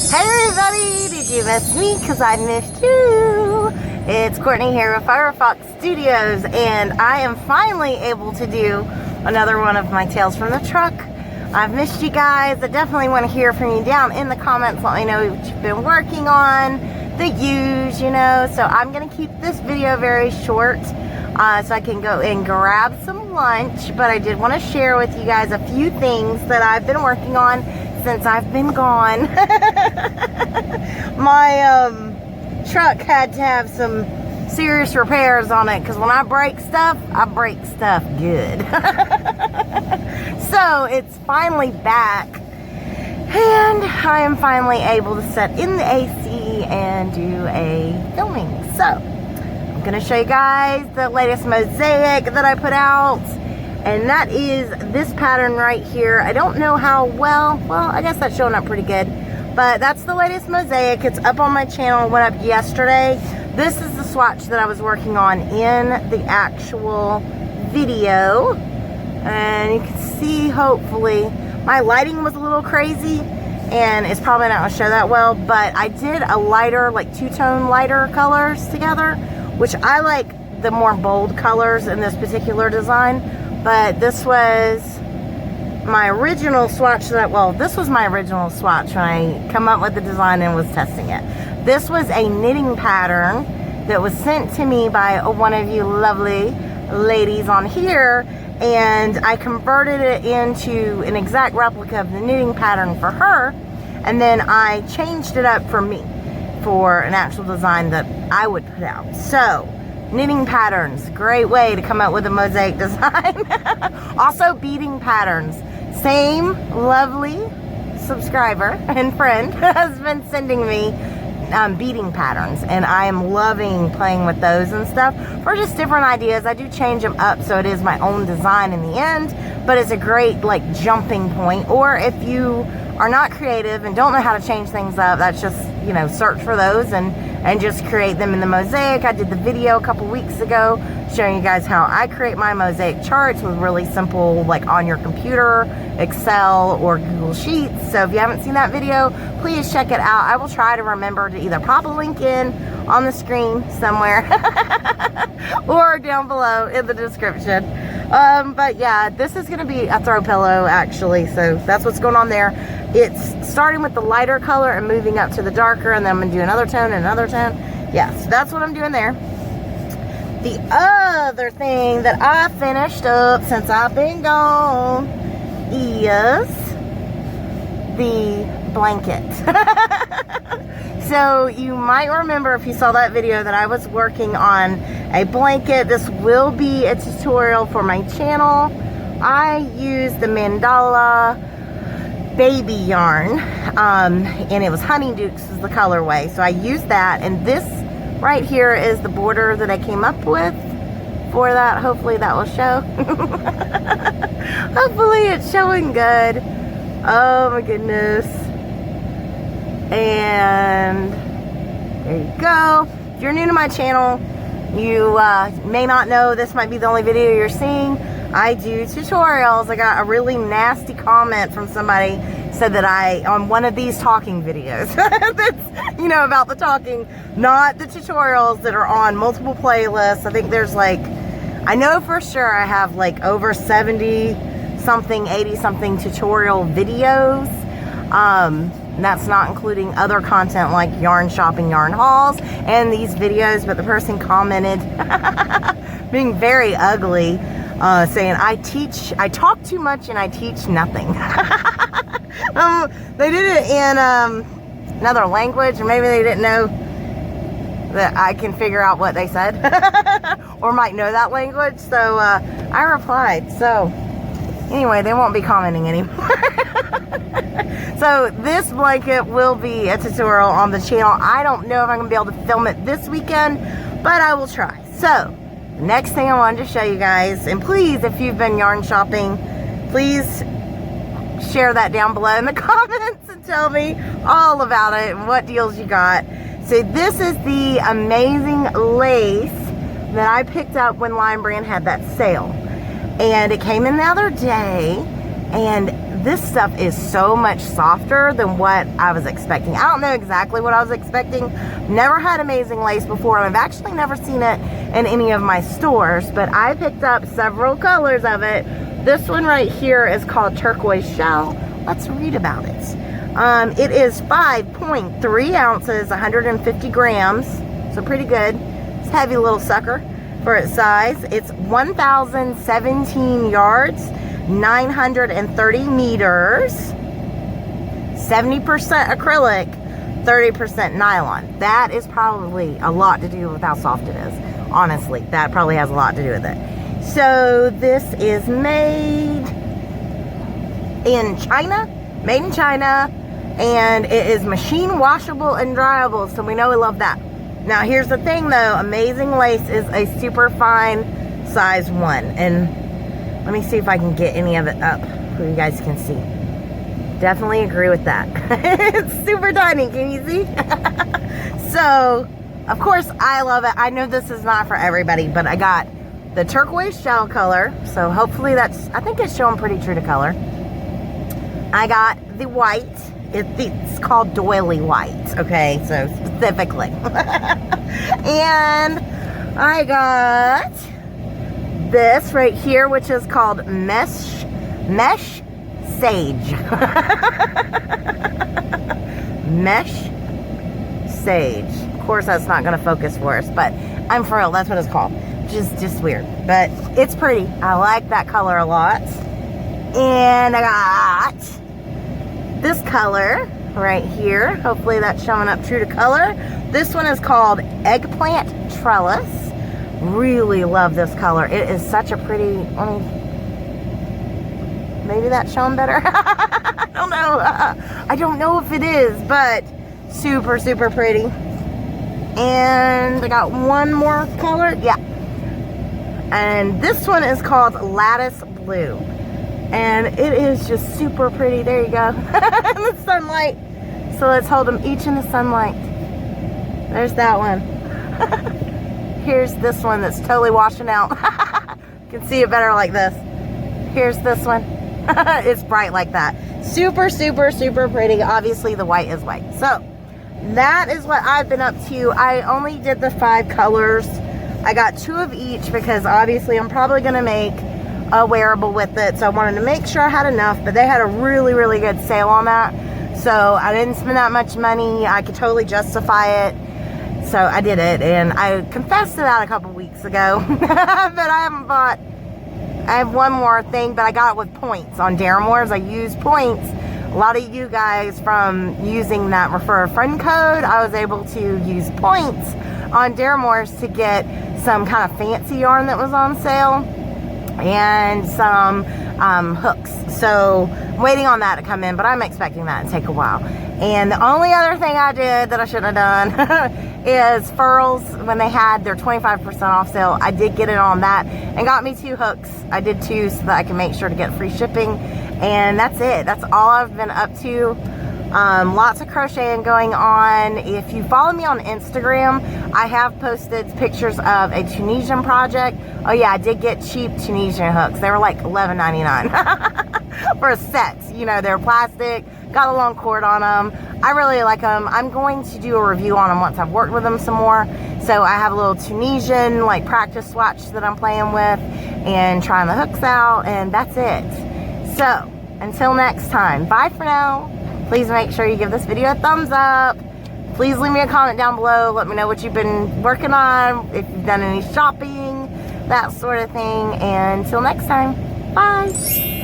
Hey everybody, did you miss me? Because I missed you. It's Courtney here with Firefox Studios, and I am finally able to do another one of my tales from the truck. I've missed you guys. I definitely want to hear from you down in the comments. Let me know what you've been working on, the use, you know. So I'm going to keep this video very short so I can go and grab some lunch. But I did want to share with you guys a few things that I've been working on since I've been gone. My truck had to have some serious repairs on it because when I break stuff good. So it's finally back, and I am finally able to set in the AC and do a filming. So I'm going to show you guys the latest mosaic that I put out. And that is this pattern right here. I don't know how well, I guess that's showing up pretty good. But that's the latest mosaic. It's up on my channel. It went up yesterday. This is the swatch that I was working on in the actual video. And you can see, hopefully, my lighting was a little crazy. And it's probably not going to show that well. But I did a lighter, like two-tone lighter colors together. Which I like the more bold colors in this particular design. But this was my original swatch this was my original swatch when I come up with the design and was testing it. This was a knitting pattern that was sent to me by one of you lovely ladies on here, and I converted it into an exact replica of the knitting pattern for her, and then I changed it up for me for an actual design that I would put out. So knitting patterns, great way to come up with a mosaic design. Also beading patterns. Same lovely subscriber and friend has been sending me beading patterns, and I am loving playing with those and stuff for just different ideas. I do change them up so it is my own design in the end, but it's a great like jumping point. Or if you are not creative and don't know how to change things up, that's just, you know, search for those and just create them in the mosaic. I did the video a couple weeks ago showing you guys how I create my mosaic charts with really simple, like on your computer, Excel, or Google Sheets. So if you haven't seen that video, please check it out. I will try to remember to either pop a link in on the screen somewhere or down below in the description. But yeah, this is going to be a throw pillow actually, so that's what's going on there. It's starting with the lighter color and moving up to the darker, and then I'm going to do another tone and another tone. Yes, that's what I'm doing there. The other thing that I finished up since I've been gone is the blanket. So you might remember if you saw that video that I was working on a blanket. This will be a tutorial for my channel. I use the mandala baby yarn, and it was Honeydukes is the colorway. So I used that, and this right here is the border that I came up with for that. Hopefully that will show. Hopefully it's showing good. Oh my goodness. And there you go. If you're new to my channel, you may not know this might be the only video you're seeing. I do tutorials. I got a really nasty comment from somebody said that on one of these talking videos that's, you know, about the talking, not the tutorials that are on multiple playlists. I think there's like, I know for sure I have like over 70 something, 80 something tutorial videos. And that's not including other content like yarn shopping, yarn hauls, and these videos. But the person commented, being very ugly, saying I talk too much and I teach nothing. They did it in another language, or maybe they didn't know that I can figure out what they said, or might know that language. So I replied. So anyway, they won't be commenting anymore. So this blanket will be a tutorial on the channel. I don't know if I'm going to be able to film it this weekend, but I will try. So the next thing I wanted to show you guys, and please, if you've been yarn shopping, please share that down below in the comments and tell me all about it and what deals you got. So this is the amazing lace that I picked up when Lion Brand had that sale. And it came in the other day, and this stuff is so much softer than what I was expecting. I don't know exactly what I was expecting. Never had amazing lace before, and I've actually never seen it in any of my stores, but I picked up several colors of it. This one right here is called Turquoise Shell. Let's read about it. It is 5.3 ounces, 150 grams, so pretty good. It's a heavy little sucker for its size. It's 1,017 yards, 930 meters, 70% acrylic, 30% nylon. That is probably a lot to do with how soft it is. Honestly, that probably has a lot to do with it. So this is made in China, and it is machine washable and dryable, so we know we love that. Now here's the thing though, Amazing Lace is a super fine size 1, and let me see if I can get any of it up so you guys can see. Definitely agree with that. It's super tiny, can you see? So, of course, I love it. I know this is not for everybody, but I got the turquoise shell color. So hopefully that's, I think it's showing pretty true to color. I got the white. It's called doily white, okay? So specifically. And I got this right here, which is called Mesh Sage. Mesh Sage. Of course, that's not going to focus for us, but I'm for real. That's what it's called. Just weird, but it's pretty. I like that color a lot. And I got this color right here. Hopefully that's showing up true to color. This one is called Eggplant Trellis. Really love this color. It is such a pretty, maybe that's showing better. I don't know. I don't know if it is, but super, super pretty. And I got one more color. Yeah. And this one is called Lattice Blue. And it is just super pretty. There you go. In the sunlight. So let's hold them each in the sunlight. There's that one. Here's this one that's totally washing out. You can see it better like this. Here's this one. It's bright like that. Super, super, super pretty. Obviously the white is white. So that is what I've been up to. I only did the 5 colors. I got 2 of each because obviously I'm probably going to make a wearable with it. So I wanted to make sure I had enough, but they had a really, really good sale on that. So I didn't spend that much money. I could totally justify it. So I did it, and I confessed to that a couple weeks ago. But I haven't bought, I have one more thing, but I got it with points on Deramores. I use points. A lot of you guys, from using that refer a friend code, I was able to use points on Deramores to get some kind of fancy yarn that was on sale and some hooks. So I'm waiting on that to come in, but I'm expecting that to take a while. And the only other thing I did that I shouldn't have done is furls. When they had their 25% off sale, I did get it on that and got me 2 hooks. I did 2 so that I can make sure to get free shipping. And that's it. That's all I've been up to. Lots of crocheting going on. If you follow me on Instagram, I have posted pictures of a Tunisian project. Oh yeah, I did get cheap Tunisian hooks. They were like $11.99 for a set. You know, they're plastic, got a long cord on them. I really like them. I'm going to do a review on them once I've worked with them some more. So I have a little Tunisian like practice swatch that I'm playing with and trying the hooks out, and that's it. So until next time, bye for now. Please make sure you give this video a thumbs up. Please leave me a comment down below. Let me know what you've been working on, if you've done any shopping, that sort of thing. And until next time, bye.